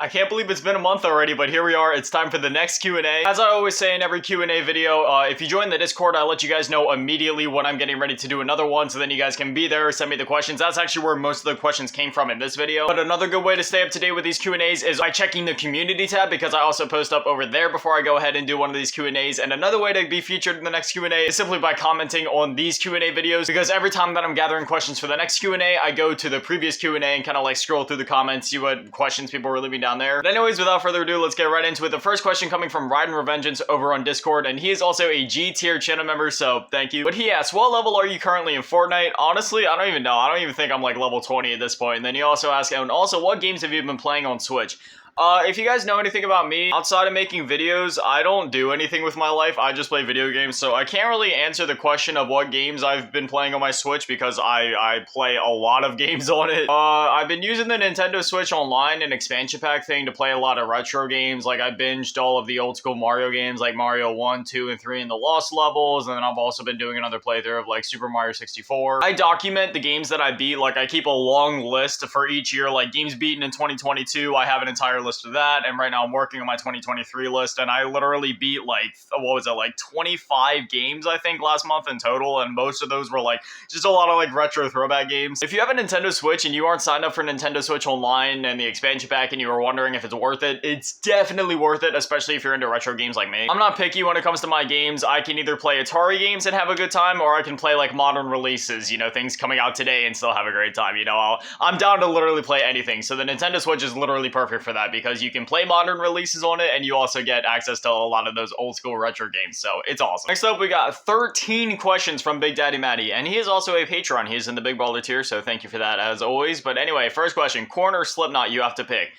I can't believe it's been a month already, but here we are. It's time for the next Q&A. As I always say in every Q&A video, if you join the Discord, I let you guys know immediately when I'm getting ready to do another one, so then you guys can be there, send me the questions. That's actually where most of the questions came from in this video. But another good way to stay up to date with these Q&As is by checking the community tab, because I also post up over there before I go ahead and do one of these Q&As. And another way to be featured in the next Q&A is simply by commenting on these Q&A videos, because every time that I'm gathering questions for the next Q&A, I go to the previous Q&A and kind of like scroll through the comments, see what questions people were leaving down there. But anyways, without further ado, let's get right into it. The first question coming from Raiden Revengeance over on Discord, and he is also a G tier channel member, so thank you. But he asks, what level are you currently in Fortnite? Honestly, I don't even know. I don't even think I'm like level 20 at this point. And then he also asks, and also, what games have you been playing on Switch? If you guys know anything about me, outside of making videos, I don't do anything with my life. I just play video games, so I can't really answer the question of what games I've been playing on my Switch because I play a lot of games on it. I've been using the Nintendo Switch Online and expansion pack thing to play a lot of retro games. Like, I binged all of the old school Mario games like Mario 1, 2, and 3 in the Lost Levels, and then I've also been doing another playthrough of like Super Mario 64. I document the games that I beat. Like, I keep a long list for each year, like games beaten in 2022. I have an entire list of that, and right now I'm working on my 2023 list, and I literally beat like, what was it, like 25 games I think last month in total, and most of those were like just a lot of like retro throwback games. If you have a Nintendo Switch and you aren't signed up for Nintendo Switch Online and the expansion pack and you were wondering if it's worth it, it's definitely worth it, especially if you're into retro games like me. I'm not picky when it comes to my games. I can either play Atari games and have a good time, or I can play like modern releases, you know, things coming out today and still have a great time. You know, I'm down to literally play anything, so the Nintendo Switch is literally perfect for that because you can play modern releases on it and you also get access to a lot of those old school retro games, so it's awesome. Next up, we got 13 questions from Big Daddy Matty, and he is also a patron. He's in the Big Baller tier, so thank you for that as always. But anyway, first question, Korn or Slipknot, you have to pick.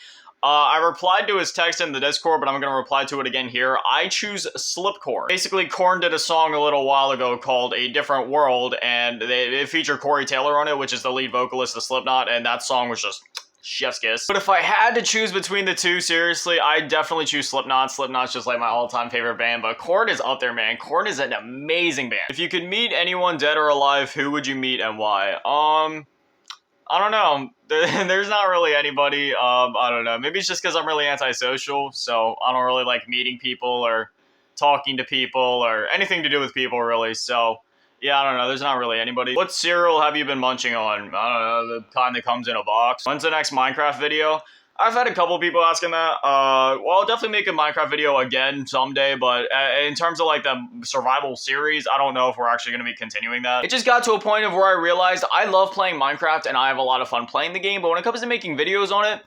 I replied to his text in the Discord, but I'm going to reply to it again here. I choose Slipcore. Basically, Korn did a song a little while ago called A Different World, and it featured Corey Taylor on it, which is the lead vocalist of Slipknot, and that song was just chef's kiss. But if I had to choose between the two, seriously, I'd definitely choose Slipknot. Slipknot's just like my all-time favorite band, but Korn is up there, man. Korn is an amazing band. If you could meet anyone dead or alive, who would you meet and why? I don't know. There's not really anybody. I don't know. Maybe it's just because I'm really antisocial, so I don't really like meeting people or talking to people or anything to do with people, really, so yeah, I don't know. There's not really anybody. What cereal have you been munching on? I don't know, the kind that comes in a box. When's the next Minecraft video? I've had a couple people asking that. Well, I'll definitely make a Minecraft video again someday, but in terms of like the survival series, I don't know if we're actually going to be continuing that. It just got to a point of where I realized I love playing Minecraft and I have a lot of fun playing the game, but when it comes to making videos on it,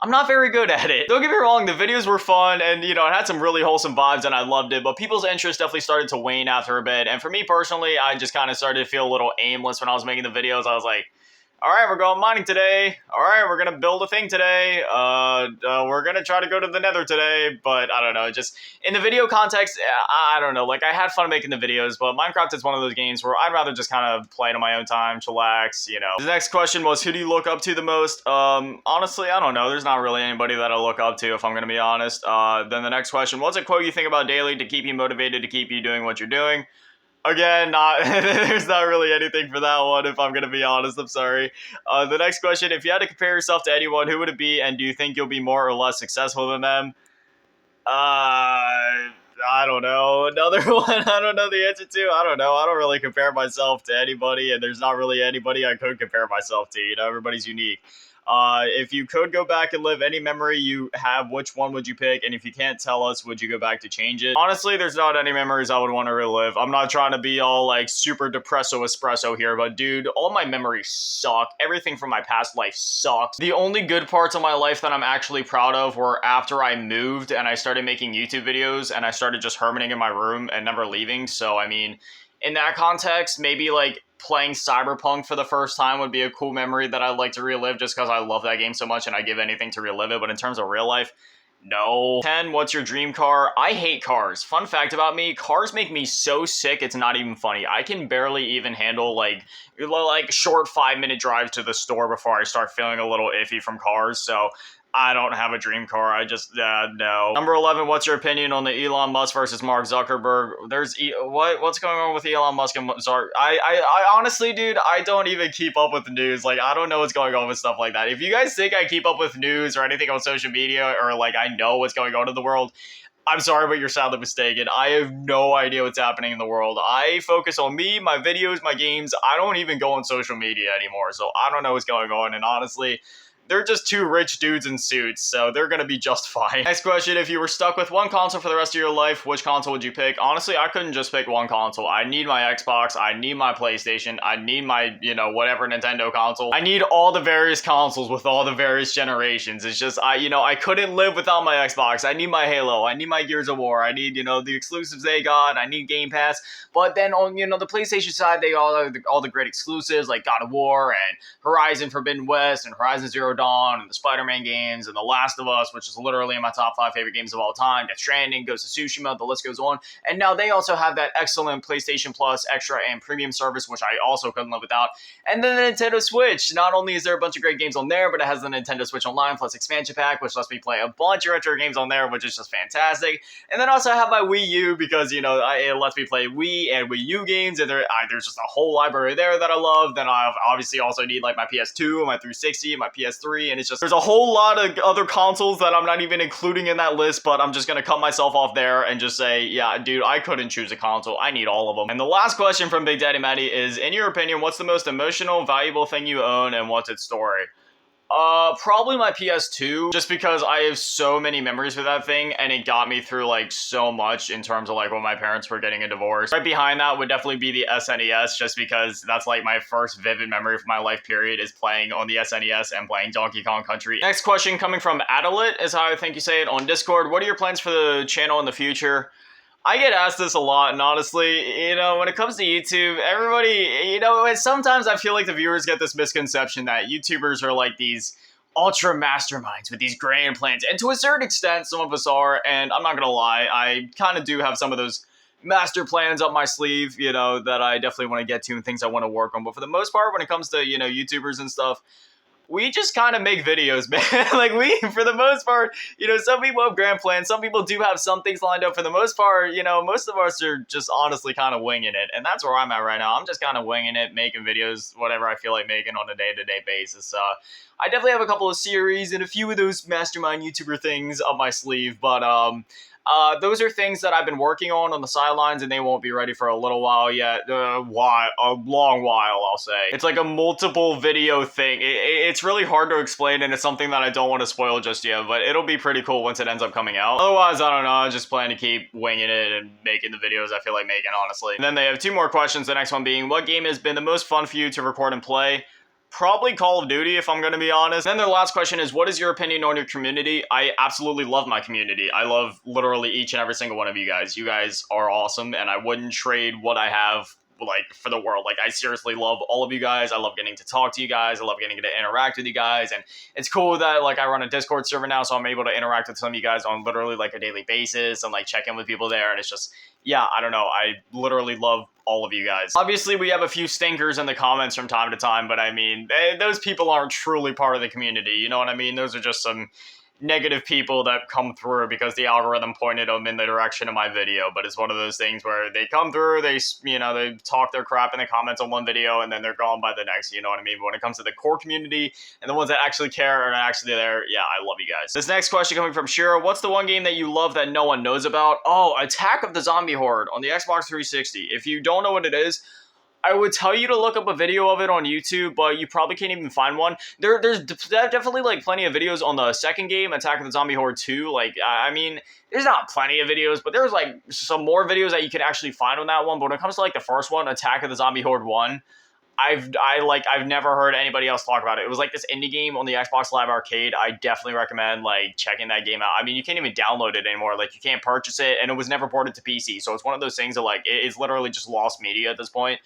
I'm not very good at it. Don't get me wrong, the videos were fun and, you know, it had some really wholesome vibes and I loved it, but people's interest definitely started to wane after a bit. And for me personally, I just kind of started to feel a little aimless when I was making the videos. I was like, all right, we're going mining today. All right, we're going to build a thing today. We're going to try to go to the nether today. But I don't know, just in the video context, I don't know. Like, I had fun making the videos, but Minecraft is one of those games where I'd rather just kind of play it on my own time, chillax, you know. The next question was, who do you look up to the most? Honestly, I don't know. There's not really anybody that I look up to, if I'm going to be honest. Then the next question, what's a quote you think about daily to keep you motivated, to keep you doing what you're doing? Again, there's not really anything for that one, if I'm going to be honest. I'm sorry. The next question, if you had to compare yourself to anyone, who would it be, and do you think you'll be more or less successful than them? I don't know. Another one I don't know the answer to. I don't know. I don't really compare myself to anybody, and there's not really anybody I could compare myself to. You know, everybody's unique. If you could go back and live any memory you have, which one would you pick? And if you can't tell us, would you go back to change it? Honestly, there's not any memories I would want to relive. I'm not trying to be all like super depresso espresso here, but dude, all my memories suck. Everything from my past life sucks. The only good parts of my life that I'm actually proud of were after I moved and I started making YouTube videos and I started just hermiting in my room and never leaving. So, I mean, in that context, maybe like playing Cyberpunk for the first time would be a cool memory that I'd like to relive just because I love that game so much and I give anything to relive it. But in terms of real life, no. 10, what's your dream car? I hate cars. Fun fact about me, cars make me so sick, it's not even funny. I can barely even handle like short 5-minute drives to the store before I start feeling a little iffy from cars. So I don't have a dream car. I just, no. Number 11, what's your opinion on the Elon Musk versus Mark Zuckerberg? What's going on with Elon Musk and Zuck? I honestly, dude, I don't even keep up with the news. Like, I don't know what's going on with stuff like that. If you guys think I keep up with news or anything on social media, or like I know what's going on in the world, I'm sorry, but you're sadly mistaken. I have no idea what's happening in the world. I focus on me, my videos, my games. I don't even go on social media anymore, so I don't know what's going on. And honestly, they're just two rich dudes in suits, so they're gonna be just fine. Next question, if you were stuck with one console for the rest of your life, which console would you pick? Honestly, I couldn't just pick one console. I need my Xbox, I need my PlayStation, I need my, whatever Nintendo console. I need all the various consoles with all the various generations. It's just, I couldn't live without my Xbox. I need my Halo, I need my Gears of War, I need, the exclusives they got, I need Game Pass. But then on, the PlayStation side, they all the great exclusives like God of War and Horizon Forbidden West and Horizon Zero Dawn and the Spider-Man games and The Last of Us, which is literally in my top 5 favorite games of all time. Death Stranding, Ghost of Tsushima, the list goes on. And now they also have that excellent PlayStation Plus Extra and Premium service, which I also couldn't live without. And then the Nintendo Switch. Not only is there a bunch of great games on there, but it has the Nintendo Switch Online Plus expansion pack, which lets me play a bunch of retro games on there, which is just fantastic. And then also I have my Wii U because, it lets me play Wii and Wii U games, and there's just a whole library there that I love. Then I obviously also need like my PS2, my 360, my PS3, and it's just, there's a whole lot of other consoles that I'm not even including in that list, but I'm just gonna cut myself off there and just say, yeah, dude, I couldn't choose a console. I need all of them. And the last question from Big Daddy Matty is, in your opinion, what's the most emotional, valuable thing you own, and what's its story? Probably my PS2, just because I have so many memories with that thing, and it got me through, like, so much in terms of, like, when my parents were getting a divorce. Right behind that would definitely be the SNES, just because that's, like, my first vivid memory from my life period is playing on the SNES and playing Donkey Kong Country. Next question coming from Adelit is how I think you say it on Discord. What are your plans for the channel in the future? I get asked this a lot, and honestly, when it comes to YouTube, everybody, sometimes I feel like the viewers get this misconception that YouTubers are like these ultra masterminds with these grand plans, and to a certain extent, some of us are, and I'm not gonna lie, I kind of do have some of those master plans up my sleeve, that I definitely want to get to and things I want to work on, but for the most part, when it comes to, YouTubers and stuff, we just kind of make videos, man. Like, for the most part, some people have grand plans. Some people do have some things lined up. For the most part, most of us are just honestly kind of winging it. And that's where I'm at right now. I'm just kind of winging it, making videos, whatever I feel like making on a day-to-day basis. I definitely have a couple of series and a few of those mastermind YouTuber things up my sleeve. But, those are things that I've been working on the sidelines, and they won't be ready for a little while yet. A long while, I'll say. It's like a multiple video thing. It's really hard to explain, and it's something that I don't want to spoil just yet, but it'll be pretty cool once it ends up coming out. Otherwise, I don't know. I just plan to keep winging it and making the videos I feel like making, honestly. And then they have 2 more questions. The next one being, what game has been the most fun for you to record and play? Probably Call of Duty, if I'm going to be honest. And then their last question is, what is your opinion on your community? I absolutely love my community. I love literally each and every single one of you guys. You guys are awesome, and I wouldn't trade what I have, like, for the world. Like, I seriously love all of you guys. I love getting to talk to you guys. I love getting to interact with you guys. And it's cool that, like, I run a Discord server now, so I'm able to interact with some of you guys on literally, like, a daily basis and, like, check in with people there. And it's just, yeah, I don't know. I literally love all of you guys. Obviously, we have a few stinkers in the comments from time to time, but I mean, those people aren't truly part of the community. You know what I mean? Those are just some negative people that come through because the algorithm pointed them in the direction of my video. But it's one of those things where they come through, they talk their crap in the comments on one video, and then they're gone by the next. You know what I mean? But when it comes to the core community and the ones that actually care and are actually there, yeah, I love you guys. This next question coming from Shira: what's the one game that you love that no one knows about? Oh, Attack of the Zombie Horde on the Xbox 360. If you don't know what it is, I would tell you to look up a video of it on YouTube, but you probably can't even find one. There's definitely, like, plenty of videos on the second game, Attack of the Zombie Horde 2. Like, I mean, there's not plenty of videos, but there's, like, some more videos that you can actually find on that one. But when it comes to, like, the first one, Attack of the Zombie Horde 1, I've never heard anybody else talk about it. It was like this indie game on the Xbox Live Arcade. I definitely recommend, like, checking that game out. I mean, you can't even download it anymore. Like, you can't purchase it, and it was never ported to PC. So it's one of those things that, like, it's literally just lost media at this point.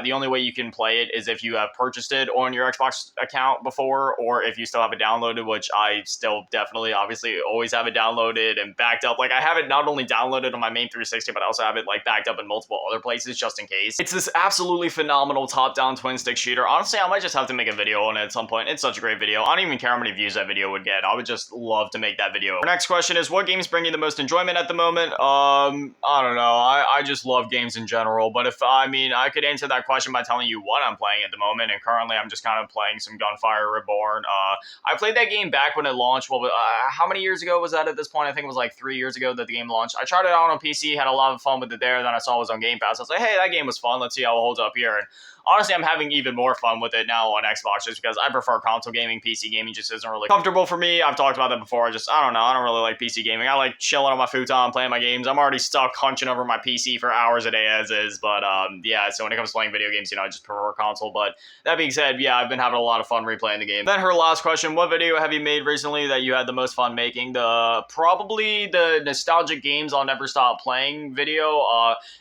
The only way you can play it is if you have purchased it on your Xbox account before, or if you still have it downloaded, which I still definitely, obviously, always have it downloaded and backed up. Like, I have it not only downloaded on my main 360, but I also have it, like, backed up in multiple other places just in case. It's this absolutely phenomenal top-down twin-stick shooter. Honestly, I might just have to make a video on it at some point. It's such a great video. I don't even care how many views that video would get. I would just love to make that video. Our next question is, what games bring you the most enjoyment at the moment? I don't know. I just love games in general, but I could answer that question by telling you what I'm playing at the moment, and currently I'm just kind of playing some Gunfire Reborn. I played that game back when it launched. Well, how many years ago was that at this point? I think it was like 3 years ago that the game launched. I tried it out on PC, had a lot of fun with it there, then I saw it was on Game Pass. I was like, hey, that game was fun. Let's see how it holds up here. And honestly, I'm having even more fun with it now on Xbox just because I prefer console gaming. PC gaming just isn't really comfortable for me. I've talked about that before. I don't know. I don't really like PC gaming. I like chilling on my futon, playing my games. I'm already stuck hunching over my PC for hours a day as is. But yeah, so when it comes to playing video games, I just prefer console. But that being said, yeah, I've been having a lot of fun replaying the game. Then her last question, what video have you made recently that you had the most fun making? Probably the nostalgic games I'll never stop playing video.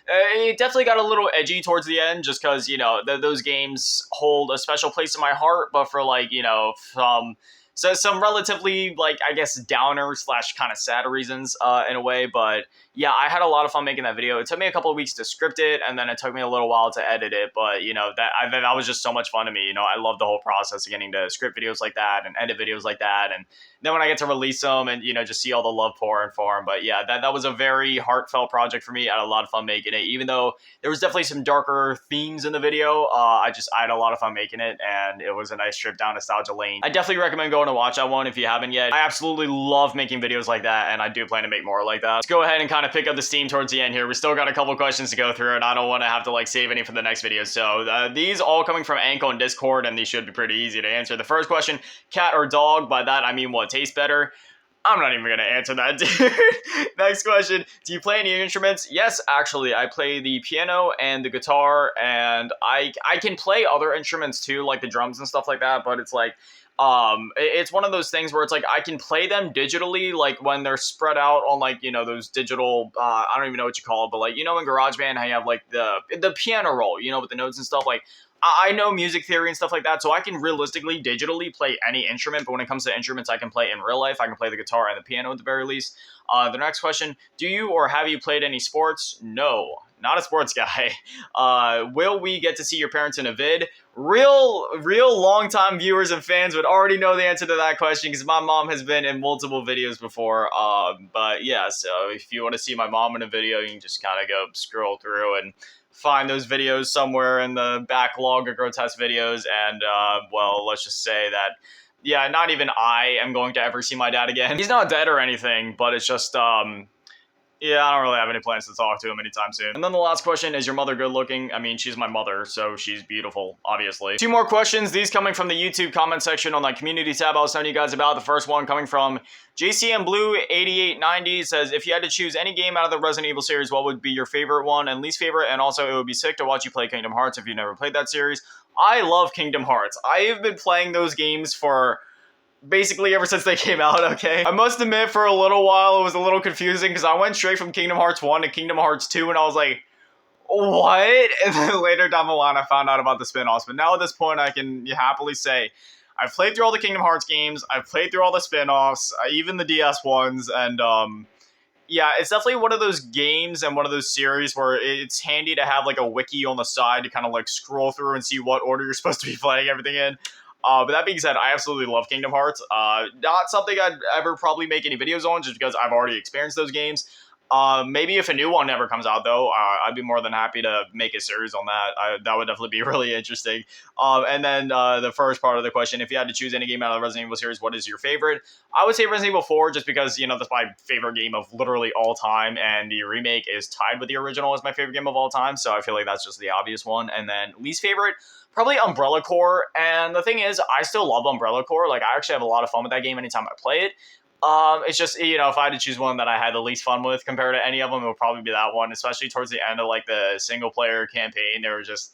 It definitely got a little edgy towards the end just because, those games hold a special place in my heart, but for some relatively, I guess, downer / kind of sad reasons in a way. But yeah, I had a lot of fun making that video. It took me a couple of weeks to script it, and then it took me a little while to edit it. But that was just so much fun to me. I love the whole process of getting to script videos like that and edit videos like that, and then when I get to release them and just see all the love pouring for them. But yeah, that was a very heartfelt project for me. I had a lot of fun making it, even though there was definitely some darker themes in the video. I had a lot of fun making it, and it was a nice trip down nostalgia lane. I definitely recommend going to watch that one if you haven't yet. I absolutely love making videos like that, and I do plan to make more like that. Let's go ahead and kind of pick up the steam towards the end here. We still got a couple questions to go through, and I don't want to have to save any for the next video. So these all coming from Anko on Discord, and these should be pretty easy to answer. The first question, cat or dog? By that I mean what tastes better? I'm not even going to answer that, dude. Next question. Do you play any instruments? Yes, actually. I play the piano and the guitar, and I can play other instruments too, like the drums and stuff like that, but it's it's one of those things where it's I can play them digitally, when they're spread out on those digital, I don't even know what you call it, but in GarageBand how you have the piano roll, with the notes and stuff. I know music theory and stuff like that, so I can realistically digitally play any instrument, but when it comes to instruments I can play in real life, I can play the guitar and the piano at the very least. The next question, do you or have you played any sports? No, not a sports guy. Will we get to see your parents in a vid? Real long-time viewers and fans would already know the answer to that question because my mom has been in multiple videos before. But yeah, so if you want to see my mom in a video, you can just kind of go scroll through and find those videos somewhere in the backlog of grotesque videos. And well, let's just say that, yeah, not even I am going to ever see my dad again. He's not dead or anything, but it's just yeah, I don't really have any plans to talk to him anytime soon. And then the last question, is your mother good looking? I mean, she's my mother, so she's beautiful, obviously. 2 more questions, these coming from the YouTube comment section on the community tab I was telling you guys about. The first one coming from JCM Blue 8890 says, if you had to choose any game out of the Resident Evil series, what would be your favorite one and least favorite? And also, it would be sick to watch you play Kingdom Hearts if you've never played that series. I love Kingdom Hearts. I have been playing those games for basically ever since they came out, okay? I must admit, for a little while, it was a little confusing because I went straight from Kingdom Hearts 1 to Kingdom Hearts 2, and I was like, what? And then later down the line, I found out about the spin-offs. But now at this point, I can happily say, I've played through all the Kingdom Hearts games, I've played through all the spin-offs, even the DS ones, and yeah, it's definitely one of those games and one of those series where it's handy to have a wiki on the side to kind of scroll through and see what order you're supposed to be playing everything in. But that being said, I absolutely love Kingdom Hearts. Not something I'd ever probably make any videos on just because I've already experienced those games. Maybe if a new one ever comes out, though, I'd be more than happy to make a series on that. That would definitely be really interesting. And then the first part of the question, if you had to choose any game out of the Resident Evil series, what is your favorite? I would say Resident Evil 4 just because, that's my favorite game of literally all time, and the remake is tied with the original as my favorite game of all time, so I feel like that's just the obvious one. And then least favorite, probably Umbrella Corps. And the thing is, I still love Umbrella Corps. I actually have a lot of fun with that game anytime I play it. It's just, if I had to choose one that I had the least fun with compared to any of them, it would probably be that one, especially towards the end of the single player campaign. There were just,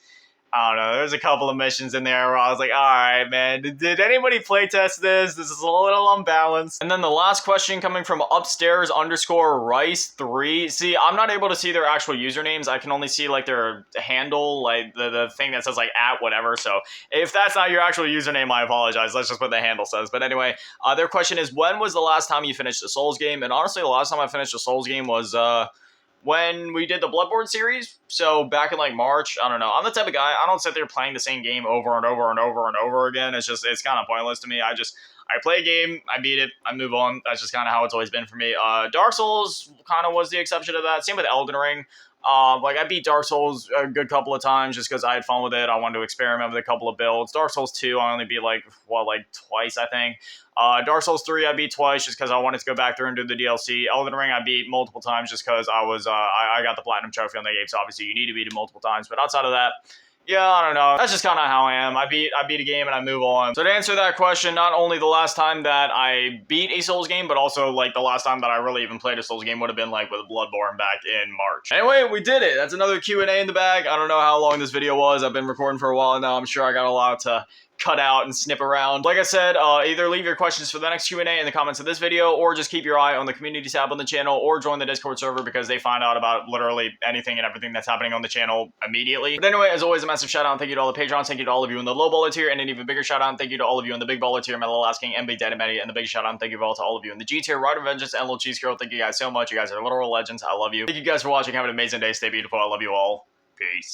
I don't know. There's a couple of missions in there where I was like, all right, man, did anybody playtest this? This is a little unbalanced. And then the last question coming from upstairs underscore Rice3. See, I'm not able to see their actual usernames. I can only see like their handle, like the thing that says like at whatever. So if that's not your actual username, I apologize. That's just what the handle says. But anyway, their question is, when was the last time you finished a Souls game? And honestly, the last time I finished a Souls game was when we did the Bloodborne series. So back in like March. I don't know. I'm the type of guy, I don't sit there playing the same game over and over and over and over again. It's kind of pointless to me. I play a game, I beat it, I move on. That's just kind of how it's always been for me. Dark Souls kind of was the exception to that. Same with Elden Ring. Like I beat Dark Souls a good couple of times just because I had fun with it. I wanted to experiment with a couple of builds. Dark Souls 2, I only beat like twice, I think. Dark Souls 3, I beat twice just because I wanted to go back through and do the DLC. Elden Ring, I beat multiple times just because I got the Platinum Trophy on the game, so obviously you need to beat it multiple times. But outside of that, yeah, I don't know. That's just kind of how I am. I beat a game and I move on. So to answer that question, not only the last time that I beat a Souls game, but also like the last time that I really even played a Souls game would have been like with Bloodborne back in March. Anyway, we did it. That's another Q&A in the bag. I don't know how long this video was. I've been recording for a while now. I'm sure I got a lot to cut out and snip around. Like I said, either leave your questions for the next Q&A in the comments of this video, or just keep your eye on the community tab on the channel, or join the Discord server because they find out about literally anything and everything that's happening on the channel immediately. But anyway, as always, a massive shout out and thank you to all the Patrons, thank you to all of you in the low baller tier, and an even bigger shout out and thank you to all of you in the big baller tier, Metal Asking, MB Dead and Matty, and the big shout out and thank you to all of you in the G tier, Rider Vengeance, and Little Cheese Girl. Thank you guys so much. You guys are literal legends. I love you. Thank you guys for watching. Have an amazing day. Stay beautiful. I love you all. Peace.